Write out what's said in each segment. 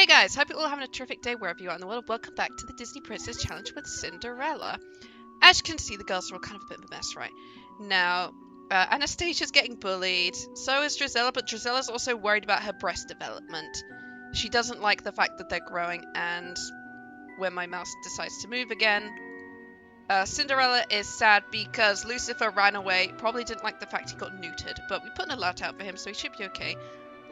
Hey guys, hope you're all having a terrific day wherever you are in the world. Welcome back to the Disney Princess Challenge with Cinderella. As you can see, the girls are all kind of a bit of a mess right now. Anastasia's getting bullied, so is Drizella, but Drizella's also worried about her breast development. She doesn't like the fact that they're growing, and when my mouse decides to move again. Cinderella is sad because Lucifer ran away, probably didn't like the fact he got neutered, but we put an alert out for him, so he should be okay.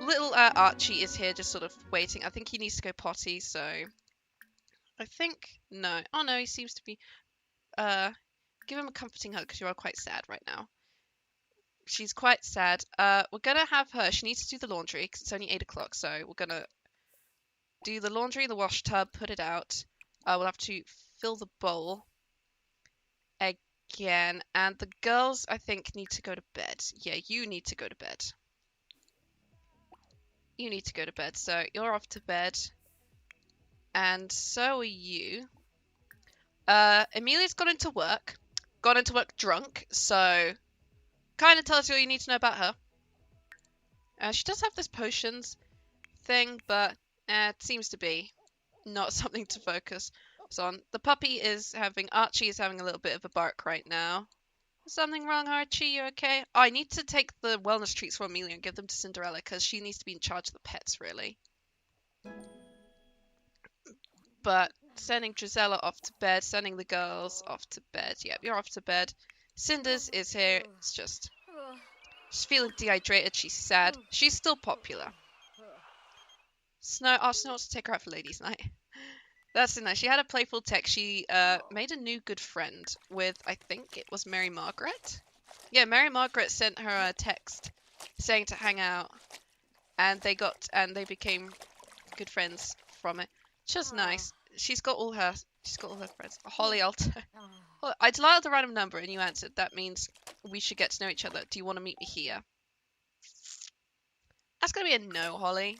Little Archie is here just sort of waiting. I think he needs to go potty, so I think no. Oh no, he seems to be give him a comforting hug because you are quite sad right now. She's quite sad. We're gonna have her. She needs to do the laundry because it's only 8 o'clock, so we're gonna do the laundry in the wash tub, put it out. We'll have to fill the bowl again, and the girls I think need to go to bed. Yeah, you need to go to bed. You need to go to bed, so you're off to bed. And so are you. Amelia's gone into work drunk, so kind of tells you all you need to know about her. She does have this potions thing, but it seems to be not something to focus on. The puppy is Archie is having a little bit of a bark right now. Is something wrong, Archie? You okay? Oh, I need to take the wellness treats for Amelia and give them to Cinderella because she needs to be in charge of the pets, really. But sending Drizella off to bed, sending the girls off to bed. Yep, you're off to bed. Cinders is here. It's just she's feeling dehydrated. She's sad. She's still popular. Snow wants to take her out for ladies' night. That's nice. She had a playful text. She made a new good friend with, I think it was Mary Margaret. Yeah, Mary Margaret sent her a text saying to hang out, and they became good friends from it. Just nice. She's got all her friends. Holly Alto. Well, I dialed a random number and you answered. That means we should get to know each other. Do you want to meet me here? That's gonna be a no, Holly.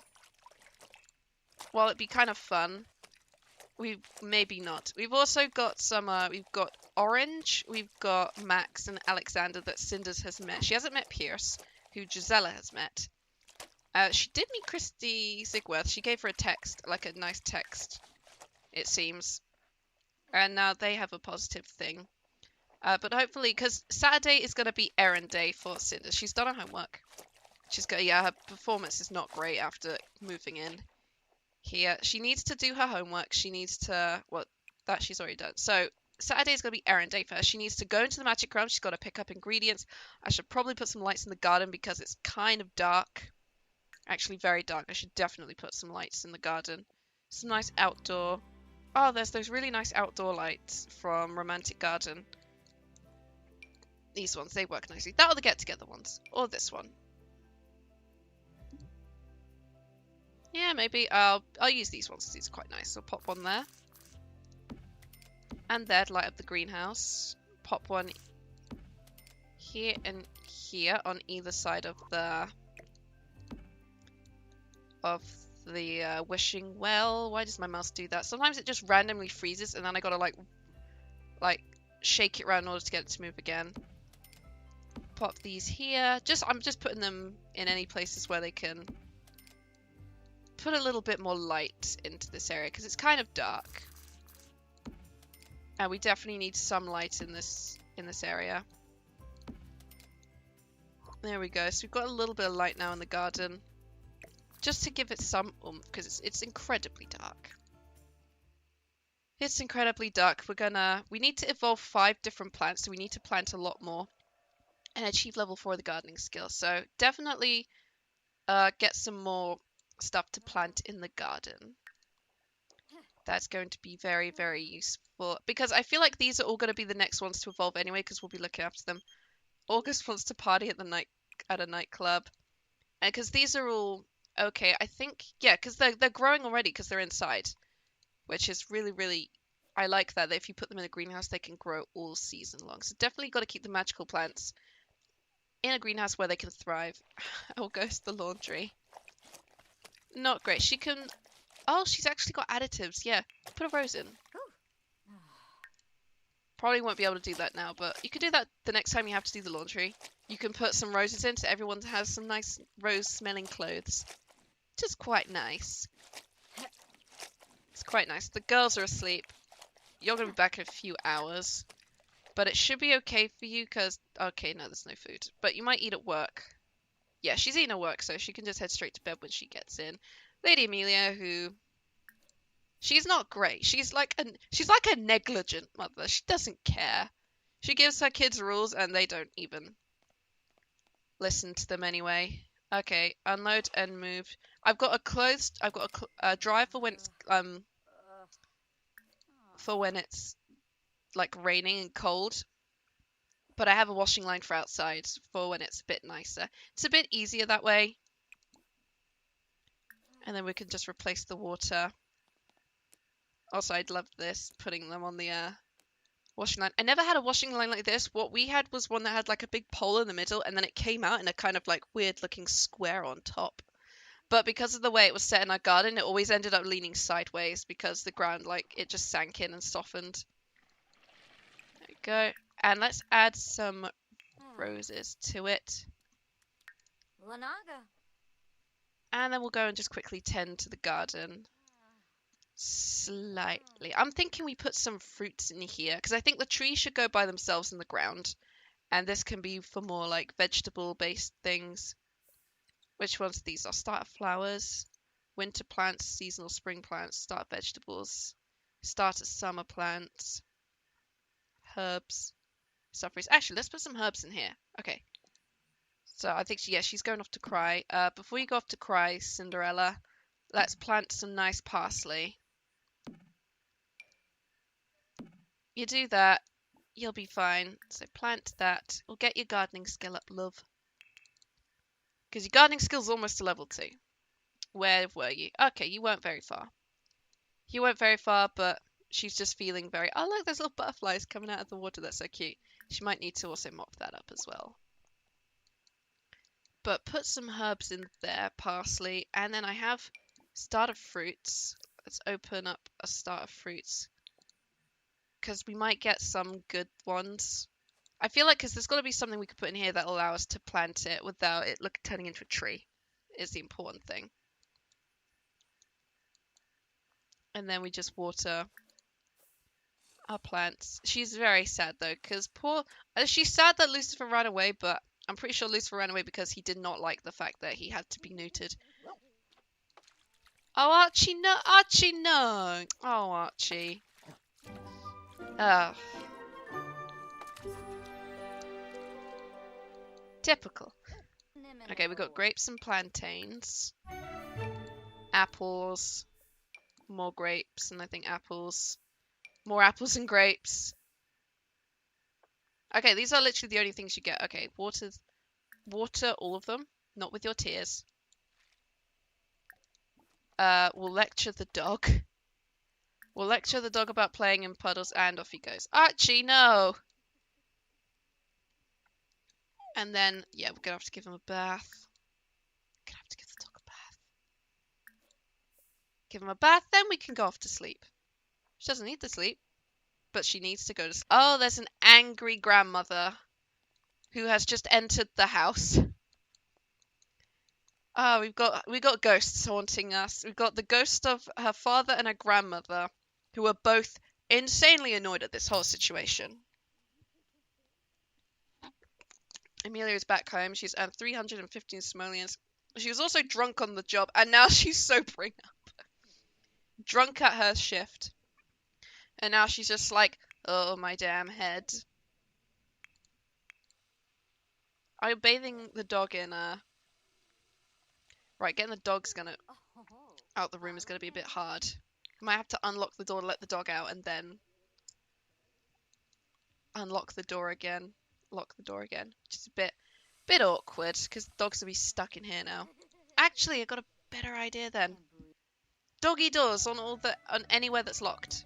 Well, it'd be kind of fun. Maybe not. We've also got some. We've got Orange. We've got Max and Alexander that Cinders has met. She hasn't met Pierce, who Drizella has met. She did meet Christy Zigworth. She gave her a text, like a nice text, it seems. And now they have a positive thing. But hopefully, because Saturday is going to be errand day for Cinders. She's done her homework. Her performance is not great after moving in here. She needs to do her homework. She needs to, that she's already done. So Saturday is going to be errand day for her. She needs to go into the magic realm. She's got to pick up ingredients. I should probably put some lights in the garden because it's kind of dark. Actually, very dark. I should definitely put some lights in the garden. Some nice outdoor. Oh, there's those really nice outdoor lights from Romantic Garden. These ones, they work nicely. That or the get-together ones. Or this one. Yeah, maybe I'll use these ones because these are quite nice. I'll pop one there. And there to light up the greenhouse. Pop one here and here on either side of the wishing well. Why does my mouse do that? Sometimes it just randomly freezes and then I gotta like shake it around in order to get it to move again. Pop these here. I'm just putting them in any places where they can put a little bit more light into this area because it's kind of dark. And we definitely need some light in this area. There we go. So we've got a little bit of light now in the garden. Just to give it some oomph, because it's incredibly dark. It's incredibly dark. We need to evolve 5 different plants, so we need to plant a lot more and achieve level 4 of the gardening skill. So definitely get some more stuff to plant in the garden. That's going to be very, very useful, because I feel like these are all going to be the next ones to evolve anyway, because we'll be looking after them. August wants to party at a nightclub, and because these are all okay, I think, yeah, because they're growing already because they're inside, which is really, really, I like that if you put them in a greenhouse, they can grow all season long. So definitely got to keep the magical plants in a greenhouse where they can thrive. Oh, goes the laundry. Not great. She can, oh, she's actually got additives. Yeah, put a rose in. Probably won't be able to do that now, but you can do that the next time you have to do the laundry. You can put some roses in so everyone has some nice rose-smelling clothes. Which is quite nice. Quite nice. The girls are asleep. You're gonna be back in a few hours. But it should be okay for you because... Okay, no, there's no food. But you might eat at work. Yeah, she's eating at work, so she can just head straight to bed when she gets in. Lady Amelia, who... She's not great. She's like a negligent mother. She doesn't care. She gives her kids rules and they don't even listen to them anyway. Okay, unload and move. I've got a drive for when it's like raining and cold. But I have a washing line for outside for when it's a bit nicer. It's a bit easier that way. And then we can just replace the water. Also, I'd love this, putting them on the washing line. I never had a washing line like this. What we had was one that had like a big pole in the middle and then it came out in a kind of like weird looking square on top. But because of the way it was set in our garden, it always ended up leaning sideways because the ground, like, it just sank in and softened. There we go. And let's add some roses to it. Lanaga. And then we'll go and just quickly tend to the garden. Slightly. I'm thinking we put some fruits in here because I think the trees should go by themselves in the ground. And this can be for more like vegetable-based things. Which ones are these? Are starter flowers, winter plants, seasonal spring plants, starter vegetables, starter summer plants, herbs, sufferers. Actually, let's put some herbs in here. Okay. So I think she's going off to cry. Before you go off to cry, Cinderella, let's plant some nice parsley. You do that, you'll be fine. So plant that. We'll get your gardening skill up, love. Because your gardening skill's almost to level 2. Where were you? Okay, you weren't very far. You weren't very far, but she's just feeling very... Oh, look, there's little butterflies coming out of the water. That's so cute. She might need to also mop that up as well. But put some herbs in there, parsley. And then I have starter fruits. Let's open up a starter fruits. Because we might get some good ones. I feel like because there's got to be something we could put in here that'll allow us to plant it without it turning into a tree. Is the important thing. And then we just water our plants. She's very sad though, because she's sad that Lucifer ran away, but I'm pretty sure Lucifer ran away because he did not like the fact that he had to be neutered. Oh, Archie, no! Archie, no! Oh, Archie. Ugh. Typical. Okay, we've got grapes and plantains. Apples. More grapes, and I think apples. More apples and grapes. Okay, these are literally the only things you get. Okay, water all of them. Not with your tears. We'll lecture the dog. We'll lecture the dog about playing in puddles, and off he goes. Archie, no! And then, yeah, we're gonna have to give him a bath. Gonna have to give the dog a bath. Give him a bath, then we can go off to sleep. She doesn't need to sleep, but she needs to go to sleep. Oh, there's an angry grandmother who has just entered the house. Oh, we got ghosts haunting us. We've got the ghost of her father and her grandmother, who are both insanely annoyed at this whole situation. Amelia is back home. She's earned 315 simoleons. She was also drunk on the job, and now she's sobering up. Drunk at her shift. And now she's just like, oh, my damn head. Are you bathing the dog in Right, getting the dog's gonna... out the room is gonna be a bit hard. Might have to unlock the door to let the dog out, and then... unlock the door again. Lock the door again. Which is a bit awkward, because the dog's gonna be stuck in here now. Actually, I got a better idea then. Doggy doors on anywhere that's locked.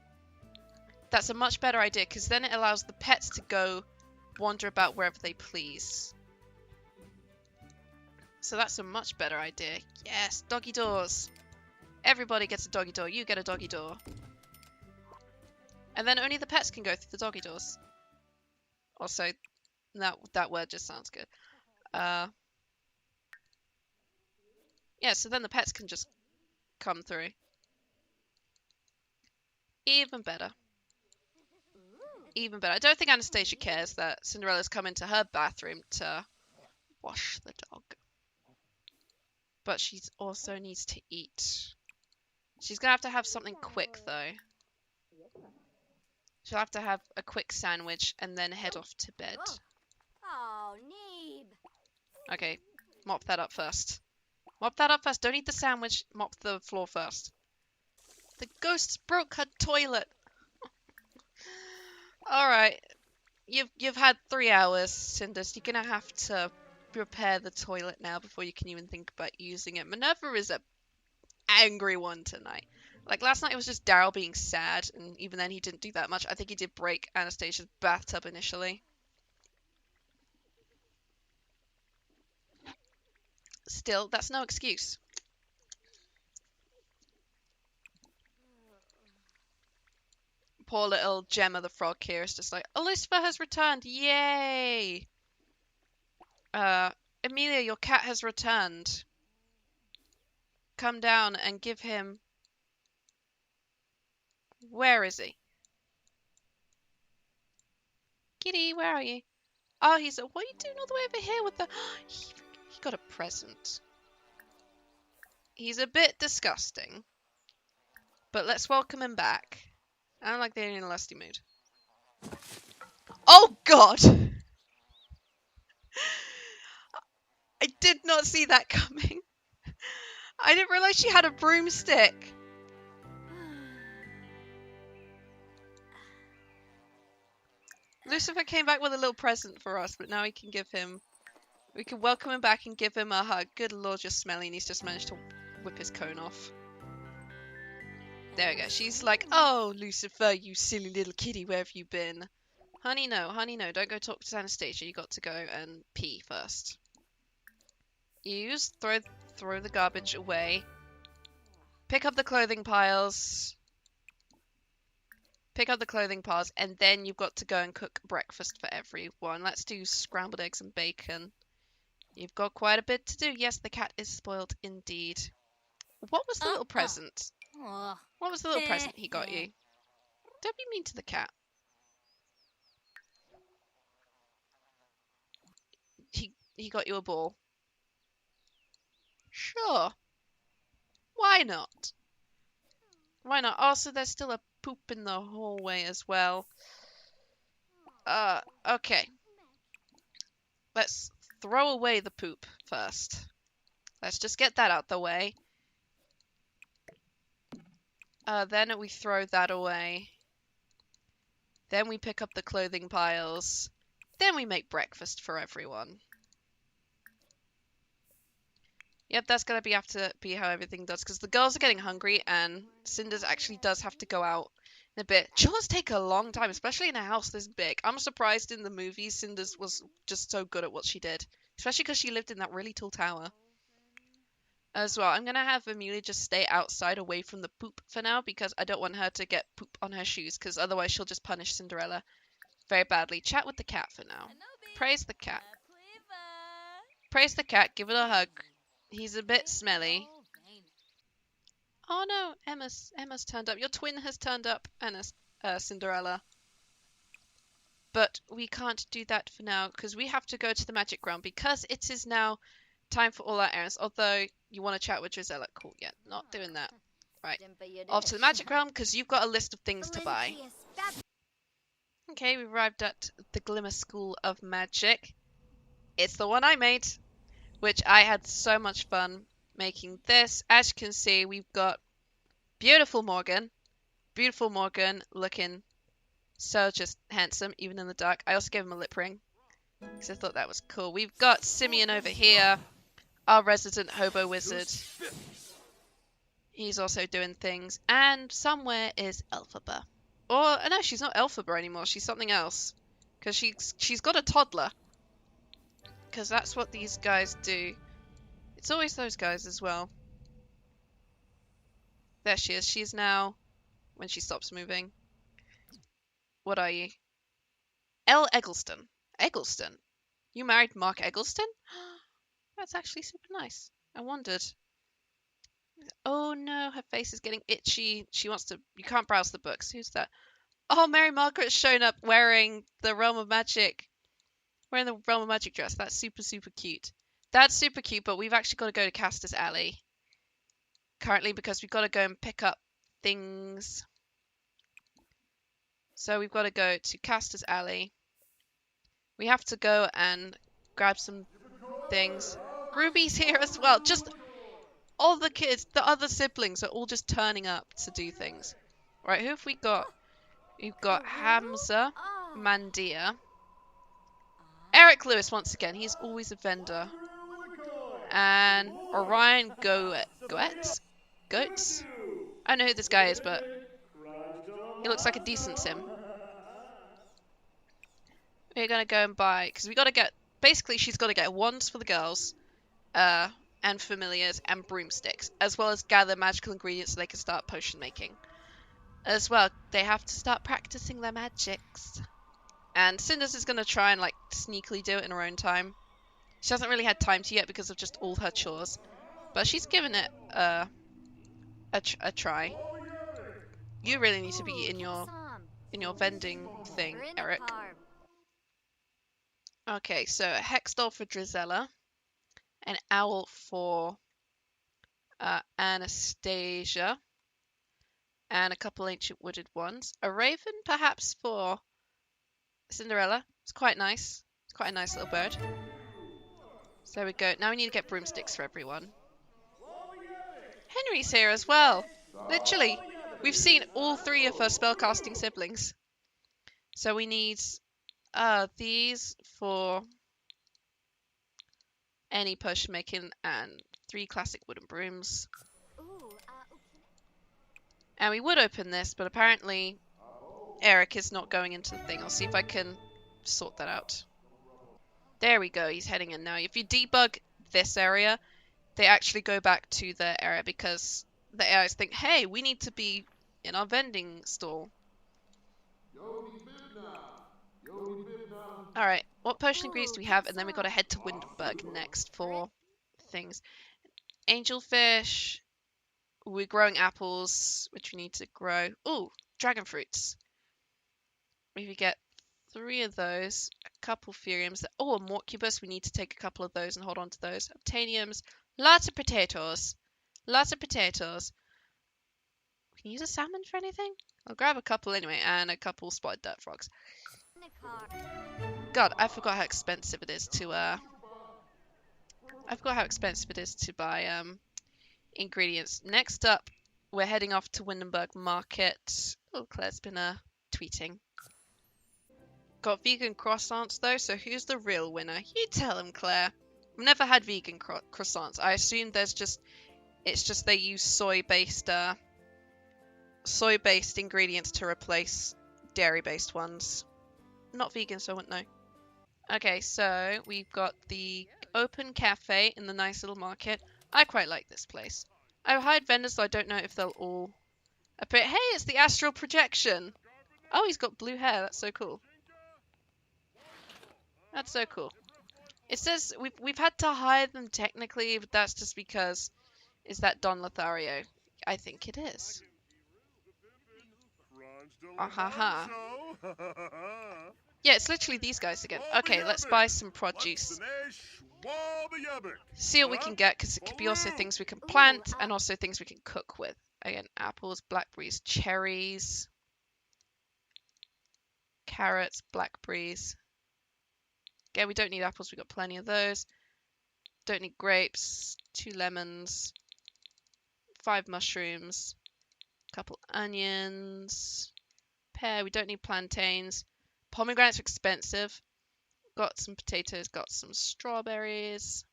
That's a much better idea, because then it allows the pets to go wander about wherever they please. So that's a much better idea. Yes, doggy doors. Everybody gets a doggy door. You get a doggy door. And then only the pets can go through the doggy doors. Also, that word just sounds good. Yeah, so then the pets can just come through. Even better. Ooh. Even better. I don't think Anastasia cares that Cinderella's come into her bathroom to wash the dog. But she also needs to eat. She's gonna have to have something quick though. She'll have to have a quick sandwich and then head off to bed. Oh. Oh, Neeb. Okay, mop that up first. Mop that up first. Don't eat the sandwich. Mop the floor first. The ghosts broke her toilet. All right, you've had 3 hours, Cinders. You're gonna have to repair the toilet now before you can even think about using it. Minerva is a angry one tonight. Like last night, it was just Daryl being sad, and even then, he didn't do that much. I think he did break Anastasia's bathtub initially. Still, that's no excuse. Poor little Gemma the frog here is just like, oh, Lucifer has returned. Yay! Amelia, your cat has returned. Come down and give him... Where is he? Kitty, where are you? Oh, he's... What are you doing all the way over here with the... he got a present. He's a bit disgusting. But let's welcome him back. I don't like that he's in a lusty mood. Oh, God! I did not see that coming. I didn't realize she had a broomstick. Lucifer came back with a little present for us, but now we can give him... We can welcome him back and give him a hug. Good lord, you're smelly, and he's just managed to whip his cone off. There we go. She's like, oh, Lucifer, you silly little kitty, where have you been? Honey, no. Don't go talk to Anastasia. You got to go and pee first. Use, throw the garbage away. Pick up the clothing piles. And then you've got to go and cook breakfast for everyone. Let's do scrambled eggs and bacon. You've got quite a bit to do. Yes, the cat is spoiled indeed. What was the little present? Oh. What was the little present he got you? Don't be mean to the cat. He got you a ball. Sure. Why not? Why not? Also, there's still a poop in the hallway as well. Okay. Let's throw away the poop first. Let's just get that out the way. Then we throw that away. Then we pick up the clothing piles. Then we make breakfast for everyone. Yep, that's gonna have to be how everything does, because the girls are getting hungry, and Cinders actually does have to go out in a bit. Chores take a long time, especially in a house this big. I'm surprised in the movies Cinders was just so good at what she did, especially because she lived in that really tall tower. As well, I'm gonna have Amelia just stay outside away from the poop for now, because I don't want her to get poop on her shoes, because otherwise she'll just punish Cinderella very badly. Chat with the cat for now. Praise the cat. Praise the cat, give it a hug. He's a bit smelly. Oh no, Emma's turned up. Your twin has turned up, Cinderella. But we can't do that for now, because we have to go to the magic ground, because it is now time for all our errands. Although you want to chat with Drizella. Cool, yeah, not doing that. Right, off to the magic realm, because you've got a list of things to buy. Okay, we've arrived at the Glimmer School of Magic. It's the one I made, which I had so much fun making this. As you can see, we've got beautiful Morgan looking so just handsome, even in the dark. I also gave him a lip ring, because I thought that was cool. We've got Simeon over here, our resident hobo wizard. He's also doing things. And somewhere is Elphaba. Or, no, she's not Elphaba anymore. She's something else. Because she's got a toddler. Because that's what these guys do. It's always those guys as well. There she is. She's now, when she stops moving. What are you? Elle Eggleston. Eggleston? You married Mark Eggleston? That's actually super nice. I wondered. Oh no, her face is getting itchy. She wants to. You can't browse the books. Who's that? Oh, Mary Margaret's shown up wearing the Realm of Magic. Wearing the Realm of Magic dress. That's super, super cute. That's super cute, but we've actually got to go to Castor's Alley currently because we've got to go and pick up things. So we've got to go to Castor's Alley. We have to go and grab some things. Ruby's here as well. Just all the kids, the other siblings are all just turning up to do things. Right, who have we got? We've got Hamza, Oh. Mandia, Eric Lewis once again. He's always a vendor. And Orion Goetz? Goetz? I don't know who this guy is, but he looks like a decent sim. We're gonna go and buy, because we gotta get, basically she's gotta get wands for the girls, and familiars and broomsticks, as well as gather magical ingredients so they can start potion making. As well, they have to start practicing their magics. And Cinders is gonna try and like sneakily do it in her own time. She hasn't really had time to yet because of just all her chores, but she's given it a try. You really need to be in your vending thing, Eric. Okay, so a hex doll for Drizella, an owl for Anastasia, and a couple ancient wooded ones. A raven, perhaps, for Cinderella. It's quite nice. It's quite a nice little bird. So there we go. Now we need to get broomsticks for everyone. Henry's here as well. Literally, we've seen all three of her spellcasting siblings. So we need these for any potion making and 3 classic wooden brooms. And we would open this, but apparently Eric is not going into the thing. I'll see if I can sort that out. There we go. He's heading in now. If you debug this area, they actually go back to the area because the AIs think, hey, we need to be in our vending stall. Alright, what potion ingredients do we have? And then we got to head to Windenburg next for things. Angelfish. We're growing apples, which we need to grow. Ooh, dragon fruits. We get 3 of those, a couple Furiums. Oh, a Morcubus. We need to take a couple of those and hold on to those. Obtaniums. Lots of potatoes. Lots of potatoes. Can you use a salmon for anything? I'll grab a couple anyway, and a couple spotted dirt frogs. God, I forgot how expensive it is to buy ingredients. Next up, we're heading off to Windenburg Market. Oh, Claire's been tweeting. Got vegan croissants though, so who's the real winner? You tell him, Claire. I've never had vegan croissants. I assume it's just they use soy-based ingredients to replace dairy-based ones. Not vegan, so I wouldn't know. Okay, so we've got the open cafe in the nice little market. I quite like this place. I've hired vendors, so I don't know if they'll all appear. Hey, it's the astral projection. Oh, he's got blue hair. That's so cool. That's so cool. It says we've had to hire them technically, but that's just because is that Don Lothario? I think it is. Ahaha. Yeah, it's literally these guys again. Okay, let's buy some produce. See what we can get, because it could be also things we can plant and also things we can cook with. Again, apples, blackberries, cherries, carrots, blackberries. Again, we don't need apples, we've got plenty of those. Don't need grapes, 2 lemons, 5 mushrooms, a couple onions, pear, we don't need plantains. Pomegranates are expensive. Got some potatoes, got some strawberries,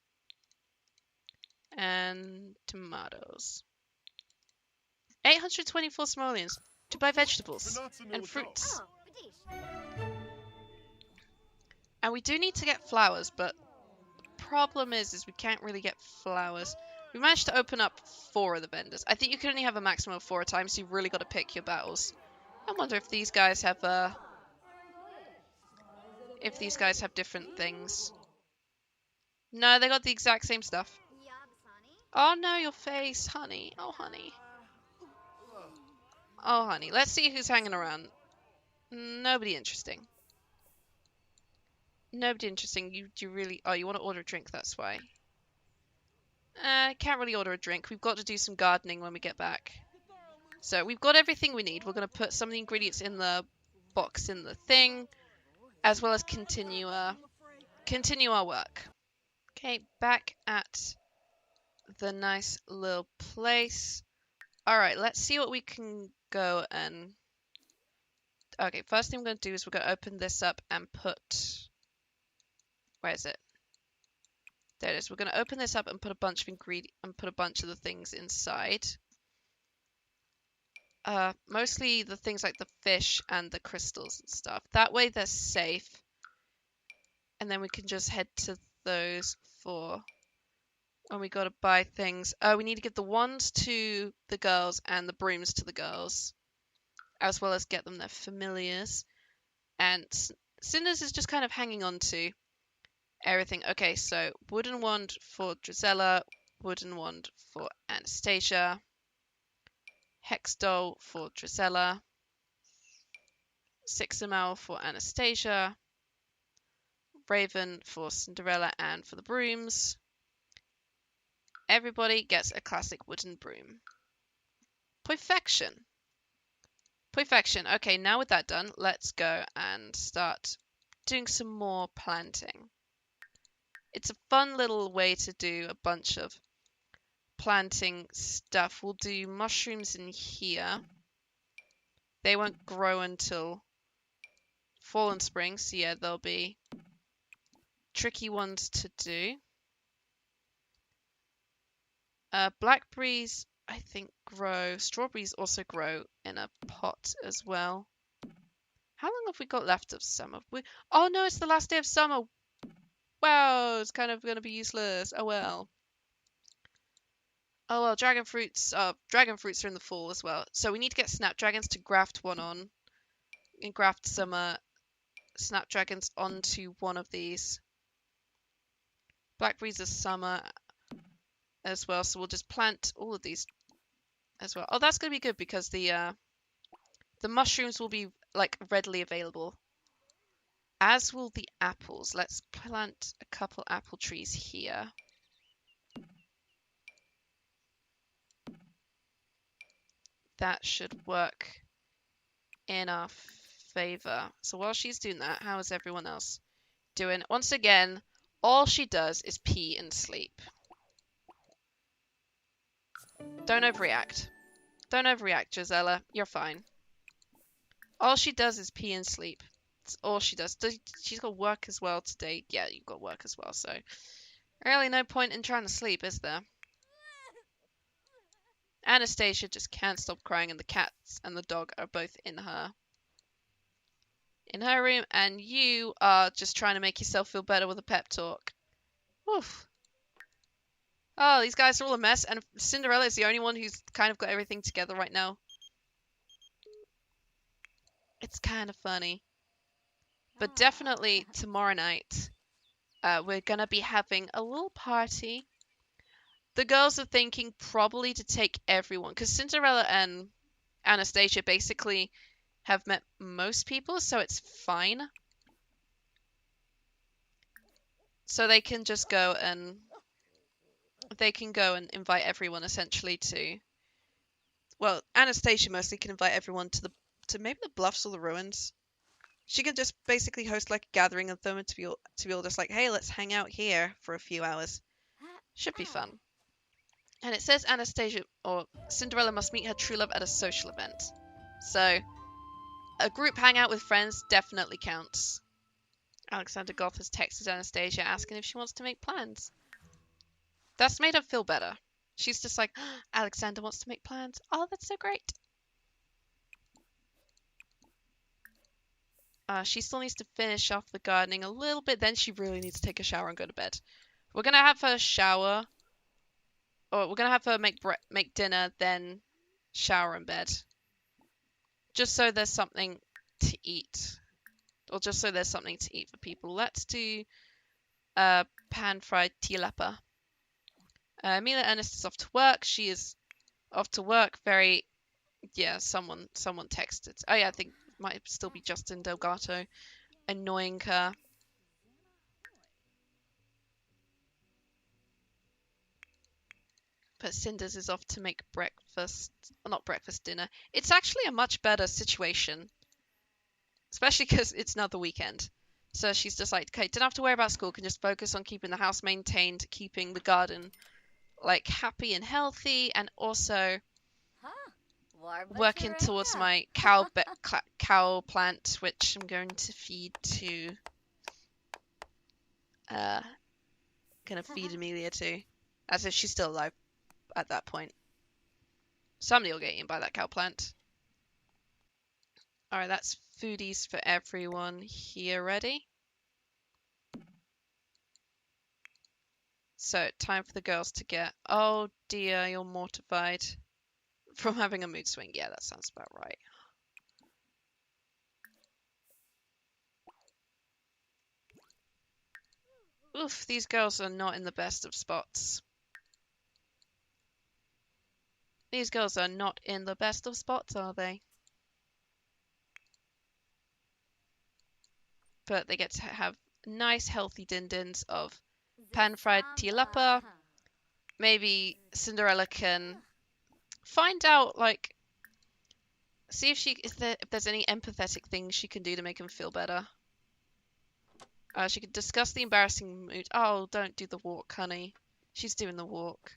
and tomatoes. 824 simoleons to buy vegetables and fruits. And we do need to get flowers, but the problem is we can't really get flowers. We managed to open up 4 of the vendors. I think you can only have a maximum of 4 at a time, so you've really got to pick your battles. I wonder if these guys have different things. No, they got the exact same stuff. Oh no, your face, honey. Oh, honey. Oh, honey. Let's see who's hanging around. Nobody interesting. Nobody interesting. You really... Oh, you want to order a drink, that's why. Can't really order a drink. We've got to do some gardening when we get back. So we've got everything we need. We're going to put some of the ingredients in the box in the thing, as well as continue our work. Okay, back at the nice little place. All right, let's see what we can go and... Okay, first thing we're going to do is we're going to open this up and put... Where is it? There it is. We're going to open this up and put a bunch of ingredients and put a bunch of the things inside. Mostly the things like the fish and the crystals and stuff. That way they're safe. And then we can just head to those for when we got to buy things. We need to give the wands to the girls and the brooms to the girls, as well as get them their familiars. And Cinders is just kind of hanging on to everything. Okay, so wooden wand for Drizella, wooden wand for Anastasia, hex doll for Drizella, Sixamal for Anastasia, Raven for Cinderella and for the brooms. Everybody gets a classic wooden broom. Perfection. Perfection. Okay, now with that done, let's go and start doing some more planting. It's a fun little way to do a bunch of planting stuff. We'll do mushrooms in here. They won't grow until fall and spring, so yeah, they'll be tricky ones to do. Blackberries, I think, grow. Strawberries also grow in a pot as well. How long have we got left of summer? Oh no, it's the last day of summer. Wow, it's kind of going to be useless. Oh well. Oh well, dragon fruits are in the fall as well. So we need to get snapdragons to graft one on. And graft some snapdragons onto one of these. Blackberries are summer as well, so we'll just plant all of these as well. Oh, that's going to be good because the mushrooms will be like readily available. As will the apples. Let's plant a couple apple trees here. That should work in our favor. So while she's doing that, how is everyone else doing? Once again, all she does is pee and sleep. Don't overreact. Don't overreact, Drizella. You're fine. All she does is pee and sleep. That's all she does. She's got work as well today. Yeah, you've got work as well, so really no point in trying to sleep, is there? Anastasia just can't stop crying, and the cats and the dog are both in her room, and you are just trying to make yourself feel better with a pep talk. Oof. Oh, these guys are all a mess, and Cinderella is the only one who's kind of got everything together right now. It's kind of funny. But definitely tomorrow night, we're going to be having a little party. The girls are thinking probably to take everyone, because Cinderella and Anastasia basically have met most people, so it's fine. So they can just go and invite everyone essentially to... Well, Anastasia mostly can invite everyone to maybe the bluffs or the ruins. She can just basically host like a gathering of them and to be all just like, hey, let's hang out here for a few hours. Should be fun. And it says Anastasia or Cinderella must meet her true love at a social event. So a group hangout with friends definitely counts. Alexander Goth has texted Anastasia asking if she wants to make plans. That's made her feel better. She's just like, oh, Alexander wants to make plans. Oh, that's so great. She still needs to finish off the gardening a little bit. Then she really needs to take a shower and go to bed. We're going to have her shower. Or we're going to have her make dinner, then shower in bed. Just so there's something to eat. Or just so there's something to eat for people. Let's do pan-fried tilapia Amelia Ernest is off to work. She is off to work. Very, yeah. Someone texted. Oh yeah, I think it might still be Justin Delgato annoying her. But Cinders is off to make breakfast. Not breakfast, dinner. It's actually a much better situation, especially because it's now the weekend. So she's just like, okay, don't have to worry about school. Can just focus on keeping the house maintained, keeping the garden like happy and healthy, and also working towards my cow plant, which I'm going to feed to. Gonna feed Amelia to, as if she's still alive at that point. Somebody will get eaten by that cow plant. All right, that's foodies for everyone here. Ready? So, time for the girls to get. Oh dear, you're mortified from having a mood swing. Yeah, that sounds about right. Oof, these girls are not in the best of spots. These girls are not in the best of spots, are they? But they get to have nice, healthy din-dins of pan-fried tilapia. Maybe Cinderella can find out, like, see if there's any empathetic things she can do to make him feel better. She could discuss the embarrassing mood. Oh, don't do the walk, honey. She's doing the walk.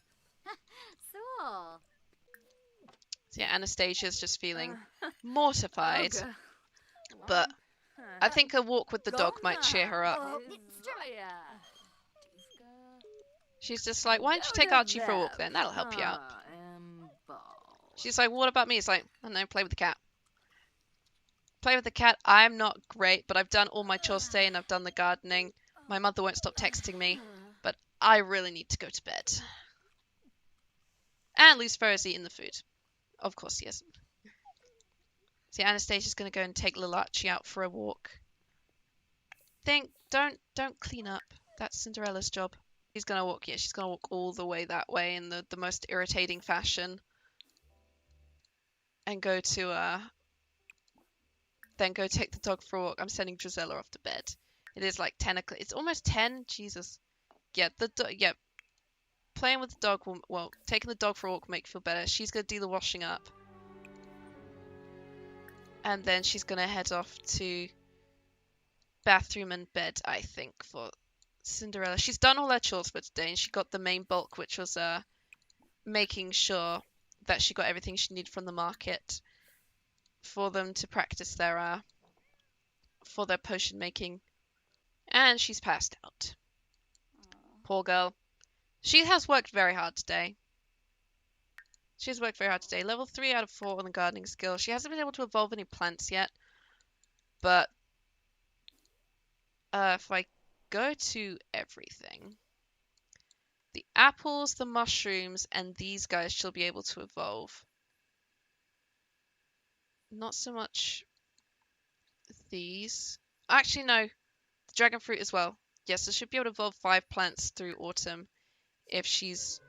So yeah, Anastasia's just feeling mortified. But I think a walk with the dog might cheer her up. She's just like, why don't you take Archie for a walk then? That'll help you out. She's like, what about me? It's like, I don't know, play with the cat. Play with the cat. I'm not great, but I've done all my chores today and I've done the gardening. My mother won't stop texting me, but I really need to go to bed. And Lucifer is eating the food. Of course he is. See, Anastasia's gonna go and take little Archie out for a walk. Don't clean up. That's Cinderella's job. She's gonna walk. Yeah, she's gonna walk all the way that way in the most irritating fashion, and go to then go take the dog for a walk. I'm sending Drizella off to bed. It is like 10 o'clock. It's almost 10. Jesus. Yeah, playing with the dog well, taking the dog for a walk will make you feel better. She's gonna do the washing up. And then she's gonna head off to bathroom and bed, I think, for Cinderella. She's done all her chores for today, and she got the main bulk, which was making sure that she got everything she needed from the market for them to practice their for their potion making. And she's passed out. Poor girl. She has worked very hard today. She's worked very hard today. Level 3 out of 4 on the gardening skill. She hasn't been able to evolve any plants yet. But if I go to everything, the apples, the mushrooms, and these guys she'll be able to evolve. Not so much these. Actually, no. The dragon fruit as well. Yes, so she'll be able to evolve 5 plants through autumn if she's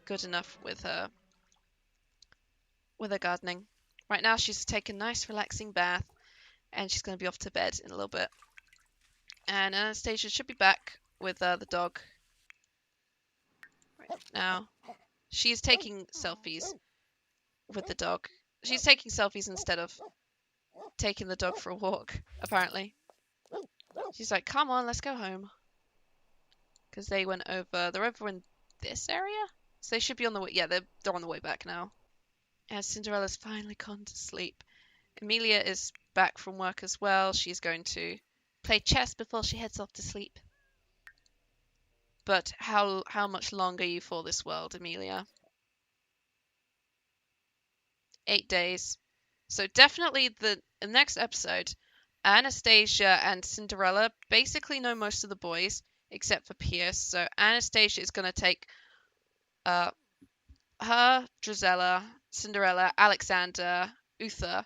good enough with her gardening. Right now she's taking a nice relaxing bath and she's going to be off to bed in a little bit. And Anastasia should be back with the dog right now. She's taking selfies with the dog. She's taking selfies instead of taking the dog for a walk, apparently. She's like, come on, let's go home. Because they're over in this area? So they should be on the way. Yeah, they're on the way back now. As Cinderella's finally gone to sleep. Amelia is back from work as well. She's going to play chess before she heads off to sleep. But how much longer are you for this world, Amelia? 8 days. So definitely the next episode, Anastasia and Cinderella basically know most of the boys except for Pierce. So Anastasia is going to take her, Drizella, Cinderella, Alexander, Uther,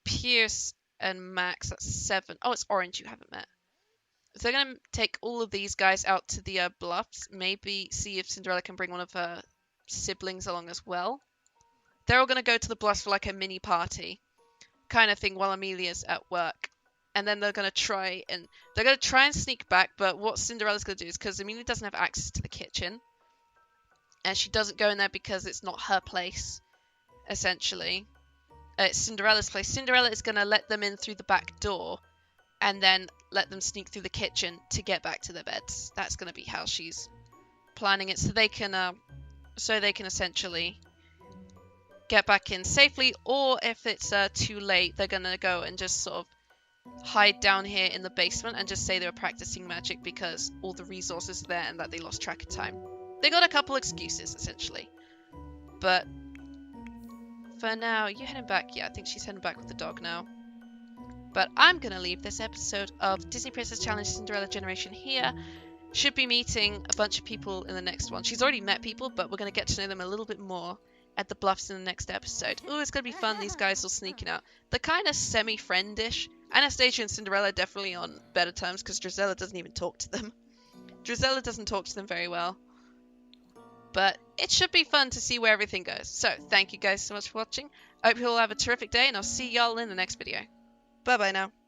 Pierce, and Max. That's 7. Oh, it's Orange you haven't met. So they're going to take all of these guys out to the bluffs. Maybe see if Cinderella can bring one of her siblings along as well. They're all going to go to the bluffs for like a mini party kind of thing while Amelia's at work. And then they're going to try and sneak back. But what Cinderella's going to do is, because Amelia doesn't have access to the kitchen, and she doesn't go in there because it's not her place, essentially. It's Cinderella's place. Cinderella is going to let them in through the back door and then let them sneak through the kitchen to get back to their beds. That's going to be how she's planning it, so they can essentially get back in safely. Or if it's too late, they're going to go and just sort of hide down here in the basement and just say they were practicing magic because all the resources are there and that they lost track of time. They got a couple excuses, essentially. But for now, you heading back? Yeah, I think she's heading back with the dog now. But I'm going to leave this episode of Disney Princess Challenge Cinderella Generation here. Should be meeting a bunch of people in the next one. She's already met people, but we're going to get to know them a little bit more at the bluffs in the next episode. Oh, it's going to be fun. These guys all sneaking out. They're kind of semi-friendish. Anastasia and Cinderella are definitely on better terms because Drizella doesn't even talk to them. Drizella doesn't talk to them very well. But it should be fun to see where everything goes. So, thank you guys so much for watching. I hope you all have a terrific day, and I'll see y'all in the next video. Bye-bye now.